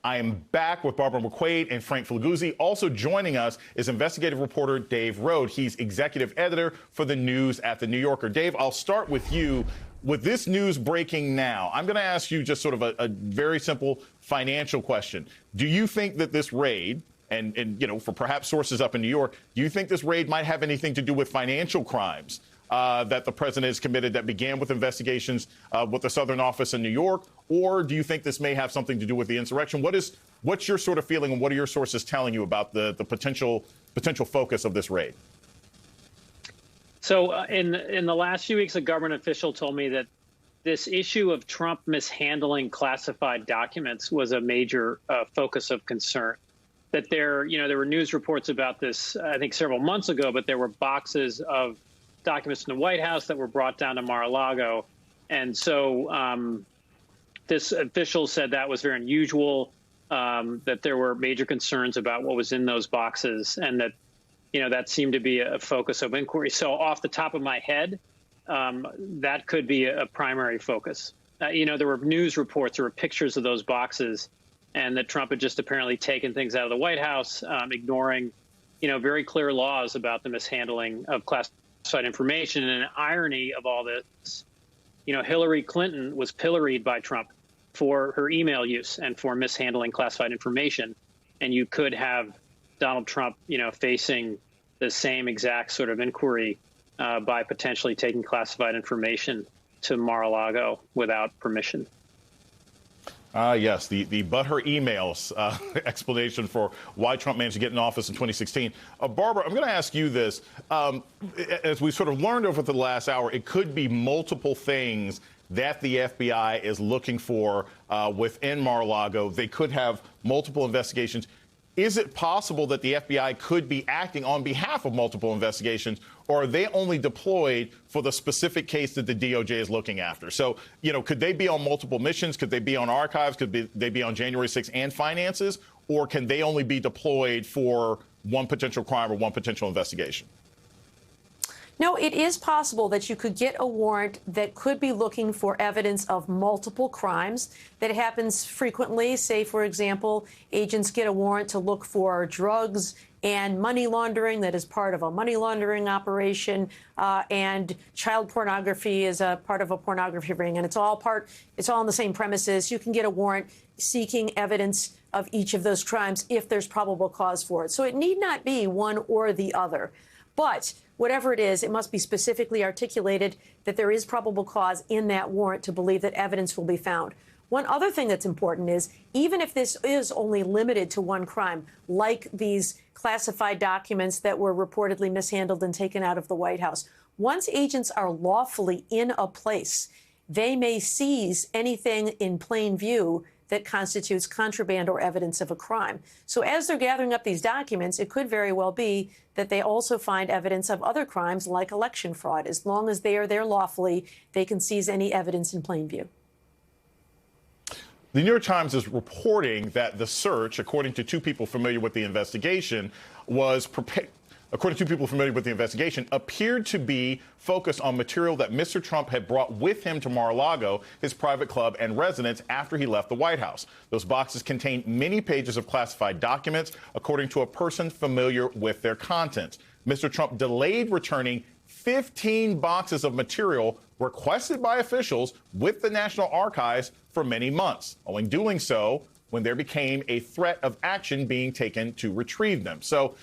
I am back with Barbara McQuaid and Frank Filaguzzi. Also joining us is investigative reporter Dave Rode. He's executive editor for the news at The New Yorker. Dave, I'll start with you. With this news breaking now, I'm going to ask you just sort of a very simple financial question. Do you think that this raid, and you know, for perhaps sources up in New York, do you think this raid might have anything to do with financial crimes that the president has committed that began with investigations with the Southern Office in New York? Or do you think this may have something to do with the insurrection? What's your sort of feeling, and what are your sources telling you about the potential focus of this raid? So in the last few weeks, a government official told me that this issue of Trump mishandling classified documents was a major focus of concern. That there were news reports about this, I think, several months ago, but there were boxes of documents in the White House that were brought down to Mar-A-Lago. And so this official said that was very unusual, that there were major concerns about what was in those boxes, and that that seemed to be a focus of inquiry. So off the top of my head, that could be a primary focus. There were news reports, there were pictures of those boxes, and that Trump had just apparently taken things out of the White House, ignoring, very clear laws about the mishandling of classified information. And an irony of all this, Hillary Clinton was pilloried by Trump for her email use and for mishandling classified information. And you could have Donald Trump, facing the same exact sort of inquiry by potentially taking classified information to Mar-A-Lago without permission. Yes, the but her emails explanation for why Trump managed to get in office in 2016. Barbara, I'm going to ask you this. As we sort of learned over the last hour, it could be multiple things that the FBI is looking for within Mar-a-Lago. They could have multiple investigations. Is it possible that the FBI could be acting on behalf of multiple investigations, or are they only deployed for the specific case that the DOJ is looking after? So, could they be on multiple missions? Could they be on archives? Could they be on January 6th and finances? Or can they only be deployed for one potential crime or one potential investigation? No, it is possible that you could get a warrant that could be looking for evidence of multiple crimes. That happens frequently. Say, for example, agents get a warrant to look for drugs and money laundering that is part of a money laundering operation, and child pornography is a part of a pornography ring, and it's all on the same premises. You can get a warrant seeking evidence of each of those crimes if there's probable cause for it. So it need not be one or the other. But whatever it is, it must be specifically articulated that there is probable cause in that warrant to believe that evidence will be found. One other thing that's important is, even if this is only limited to one crime, like these classified documents that were reportedly mishandled and taken out of the White House, once agents are lawfully in a place, they may seize anything in plain view that constitutes contraband or evidence of a crime. So as they're gathering up these documents, it could very well be that they also find evidence of other crimes like election fraud. As long as they are there lawfully, they can seize any evidence in plain view. The New York Times is reporting that the search, according to two people familiar with the investigation, appeared to be focused on material that Mr. Trump had brought with him to Mar-a-Lago, his private club and residence, after he left the White House. Those boxes contained many pages of classified documents, according to a person familiar with their contents. Mr. Trump delayed returning 15 boxes of material requested by officials with the National Archives for many months, only doing so when there became a threat of action being taken to retrieve them. So,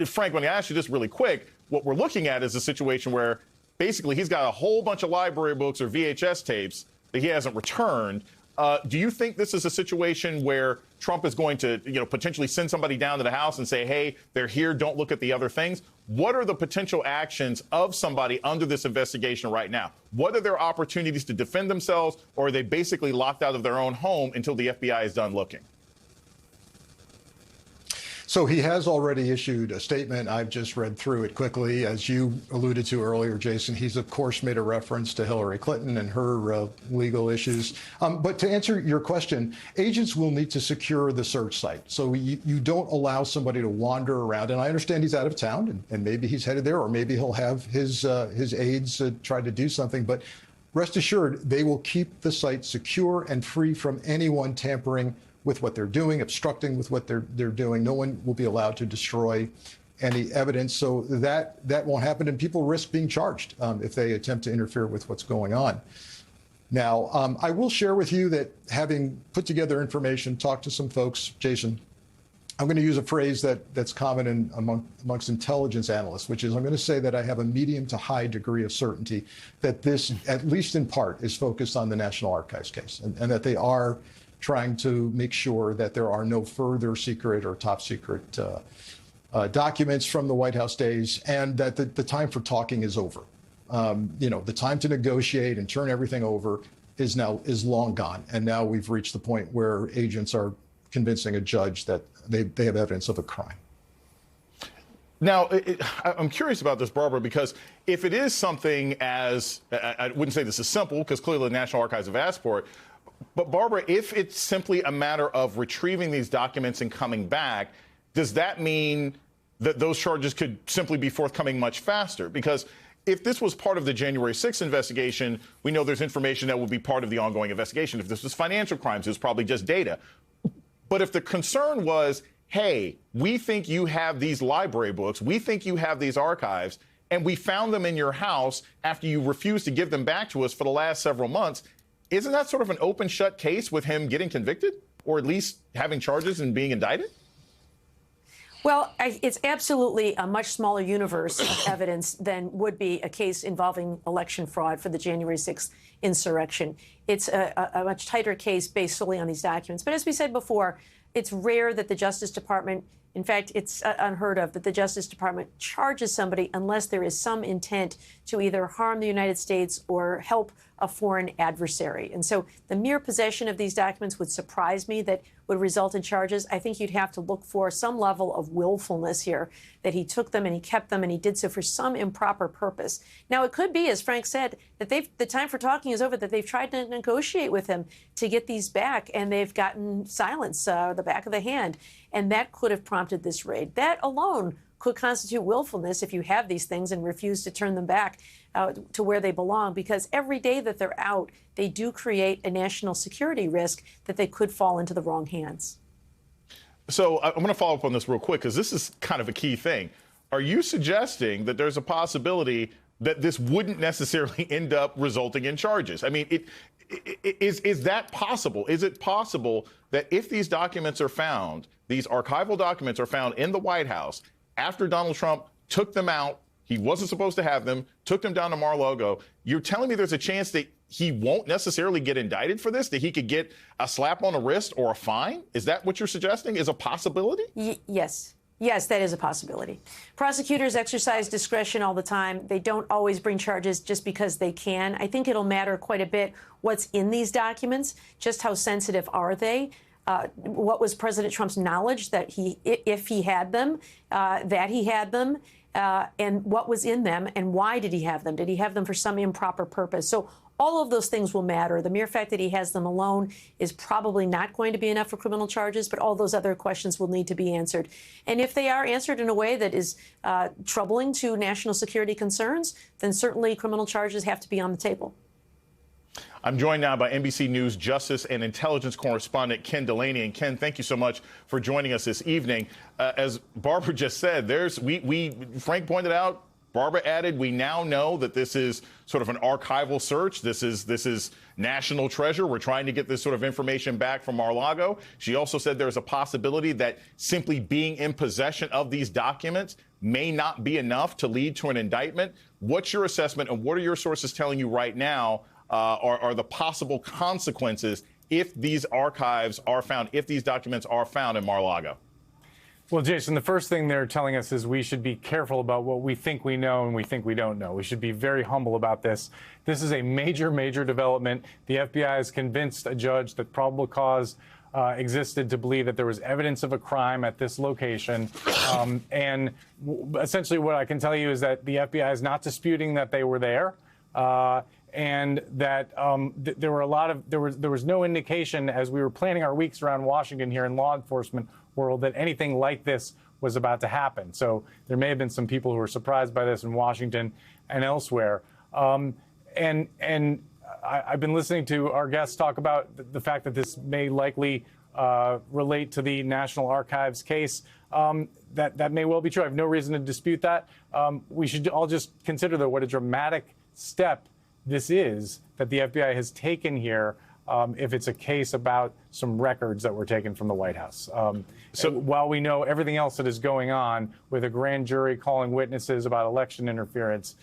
Frank, when I ask you this really quick, what we're looking at is a situation where basically he's got a whole bunch of library books or VHS tapes that he hasn't returned. Do you think this is a situation where Trump is going to, potentially send somebody down to the house and say, hey, they're here, don't look at the other things? What are the potential actions of somebody under this investigation right now? What are their opportunities to defend themselves, or are they basically locked out of their own home until the FBI is done looking? So he has already issued a statement. I've just read through it quickly. As you alluded to earlier, Jason, he's, of course, made a reference to Hillary Clinton and her legal issues. But to answer your question, agents will need to secure the search site. So you don't allow somebody to wander around. And I understand he's out of town, and maybe he's headed there, or maybe he'll have his aides try to do something. But rest assured, they will keep the site secure and free from anyone tampering with what they're doing, obstructing with what they're doing. No one will be allowed to destroy any evidence. So that won't happen, and people risk being charged if they attempt to interfere with what's going on. Now, I will share with you that having put together information, talked to some folks, Jason, I'm going to use a phrase that's common amongst intelligence analysts, which is I'm going to say that I have a medium to high degree of certainty that this, at least in part, is focused on the National Archives case, and that they are trying to make sure that there are no further secret or top secret documents from the White House days, and that the time for talking is over. The time to negotiate and turn everything over is long gone, and now we've reached the point where agents are convincing a judge that they have evidence of a crime. Now, I'm curious about this, Barbara, because if it is something as, I wouldn't say this is simple, because clearly the National Archives have asked for it, but Barbara, if it's simply a matter of retrieving these documents and coming back, does that mean that those charges could simply be forthcoming much faster? Because if this was part of the January 6th investigation, we know there's information that would be part of the ongoing investigation. If this was financial crimes, it was probably just data. But if the concern was, hey, we think you have these library books, we think you have these archives, and we found them in your house after you refused to give them back to us for the last several months, isn't that sort of an open shut case with him getting convicted, or at least having charges and being indicted? Well, it's absolutely a much smaller universe of evidence than would be a case involving election fraud for the January 6th insurrection. It's a much tighter case based solely on these documents. But as we said before, it's rare that the Justice Department, in fact, it's unheard of that the Justice Department charges somebody unless there is some intent to either harm the United States or help a foreign adversary. And so the mere possession of these documents would surprise me that would result in charges. I think you'd have to look for some level of willfulness here, that he took them and he kept them and he did so for some improper purpose. Now, it could be, as Frank said, that the time for talking is over, that they've tried to negotiate with him to get these back and they've gotten silence, the back of the hand. And that could have prompted this raid. That alone could constitute willfulness if you have these things and refuse to turn them back to where they belong, because every day that they're out, they do create a national security risk that they could fall into the wrong hands. So I'm going to follow up on this real quick, because this is kind of a key thing. Are you suggesting that there's a possibility that this wouldn't necessarily end up resulting in charges? I mean, is that possible? Is it possible that if these documents are found, these archival documents are found in the White House after Donald Trump took them out, he wasn't supposed to have them, took them down to Mar-a-Lago, you're telling me there's a chance that he won't necessarily get indicted for this, that he could get a slap on the wrist or a fine? Is that what you're suggesting is a possibility? Yes. Yes, that is a possibility. Prosecutors exercise discretion all the time. They don't always bring charges just because they can. I think it'll matter quite a bit what's in these documents, just how sensitive are they. What was President Trump's knowledge that if he had them, that he had them, and what was in them, and why did he have them? Did he have them for some improper purpose? So all of those things will matter. The mere fact that he has them alone is probably not going to be enough for criminal charges, but all those other questions will need to be answered. And if they are answered in a way that is troubling to national security concerns, then certainly criminal charges have to be on the table. I'm joined now by NBC News Justice and Intelligence correspondent Ken Delaney. And Ken, thank you so much for joining us this evening. As Barbara just said, Frank pointed out, Barbara added, we now know that this is sort of an archival search. This is national treasure. We're trying to get this sort of information back from Mar-a-Lago. She also said there's a possibility that simply being in possession of these documents may not be enough to lead to an indictment. What's your assessment, and what are your sources telling you right now are the possible consequences if these archives are found, if these documents are found in Mar-a-Lago? Well, Jason, the first thing they're telling us is we should be careful about what we think we know and we think we don't know. We should be very humble about this. This is a major, major development. The FBI has convinced a judge that probable cause existed to believe that there was evidence of a crime at this location. And essentially what I can tell you is that the FBI is not disputing that they were there. And that there was no indication as we were planning our weeks around Washington here in law enforcement world that anything like this was about to happen. So there may have been some people who were surprised by this in Washington and elsewhere. And I've been listening to our guests talk about the fact that this may likely relate to the National Archives case. That may well be true. I have no reason to dispute that. We should all just consider, though, what a dramatic step this is that the FBI has taken here, if it's a case about some records that were taken from the White House. So while we know everything else that is going on with a grand jury calling witnesses about election interference,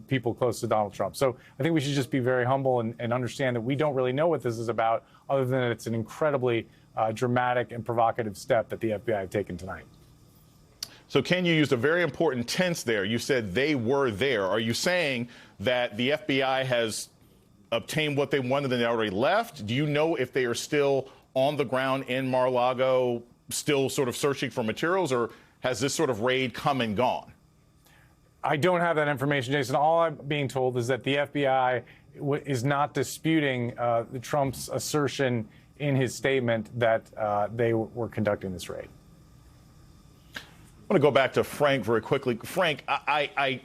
people close to Donald Trump. So I think we should just be very humble and understand that we don't really know what this is about, other than that it's an incredibly dramatic and provocative step that the FBI have taken tonight. So, Ken, you used a very important tense there. You said they were there. Are you saying that the FBI has obtained what they wanted and they already left? Do you know if they are still on the ground in Mar-a-Lago, still sort of searching for materials, or has this sort of raid come and gone? I don't have that information, Jason. All I'm being told is that the FBI is not disputing Trump's assertion in his statement that they were conducting this raid. I want to go back to Frank very quickly. Frank, I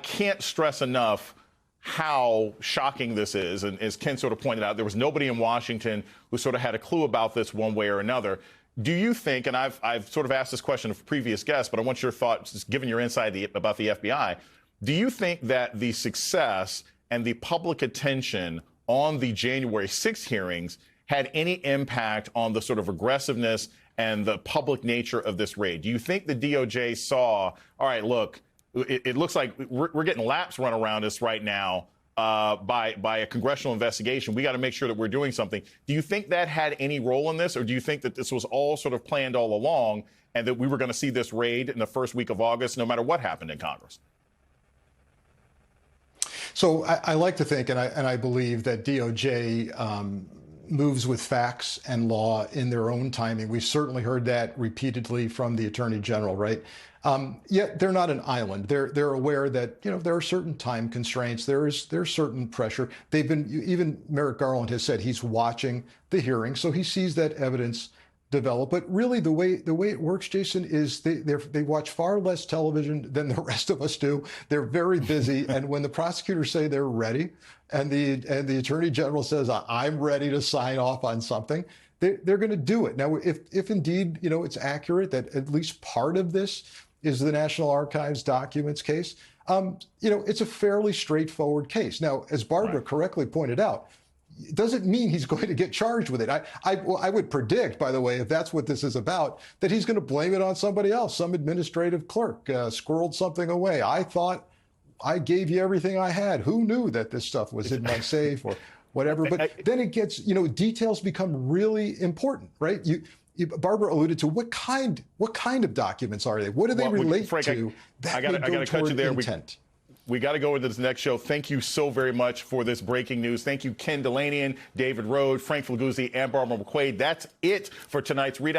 can't stress enough how shocking this is. And as Ken sort of pointed out, there was nobody in Washington who sort of had a clue about this one way or another. Do you think, and I've sort of asked this question of previous guests, but I want your thoughts, just given your insight about the FBI, do you think that the success and the public attention on the January 6th hearings had any impact on the sort of aggressiveness and the public nature of this raid? Do you think the DOJ saw, all right, look, it looks like we're getting laps run around us right now by a congressional investigation. We got to make sure that we're doing something. Do you think that had any role in this, or do you think that this was all sort of planned all along and that we were going to see this raid in the first week of August, no matter what happened in Congress? So I like to think, and I believe, that DOJ moves with facts and law in their own timing. We've certainly heard that repeatedly from the Attorney General, right? Yet they're not an island. They're aware that, there are certain time constraints. There's certain pressure. Even Merrick Garland has said he's watching the hearing, so he sees that evidence develop. But really, the way it works, Jason, is they watch far less television than the rest of us do. They're very busy, and when the prosecutors say they're ready, and the Attorney General says I'm ready to sign off on something, they're going to do it. Now, if indeed it's accurate that at least part of this is the National Archives documents case, it's a fairly straightforward case. Now, as Barbara correctly pointed out, it doesn't mean he's going to get charged with it. I would predict, by the way, if that's what this is about, that he's going to blame it on somebody else, some administrative clerk squirreled something away. I thought I gave you everything I had. Who knew that this stuff was in my safe or whatever? But then it gets, details become really important, right? Barbara alluded to what kind of documents are they? What do they relate Frank, to? I got to cut you there. Intent. We got to go into this next show. Thank you so very much for this breaking news. Thank you, Ken Delanian, David Rode, Frank Flaguzzi, and Barbara McQuaid. That's it for tonight's ReidOut.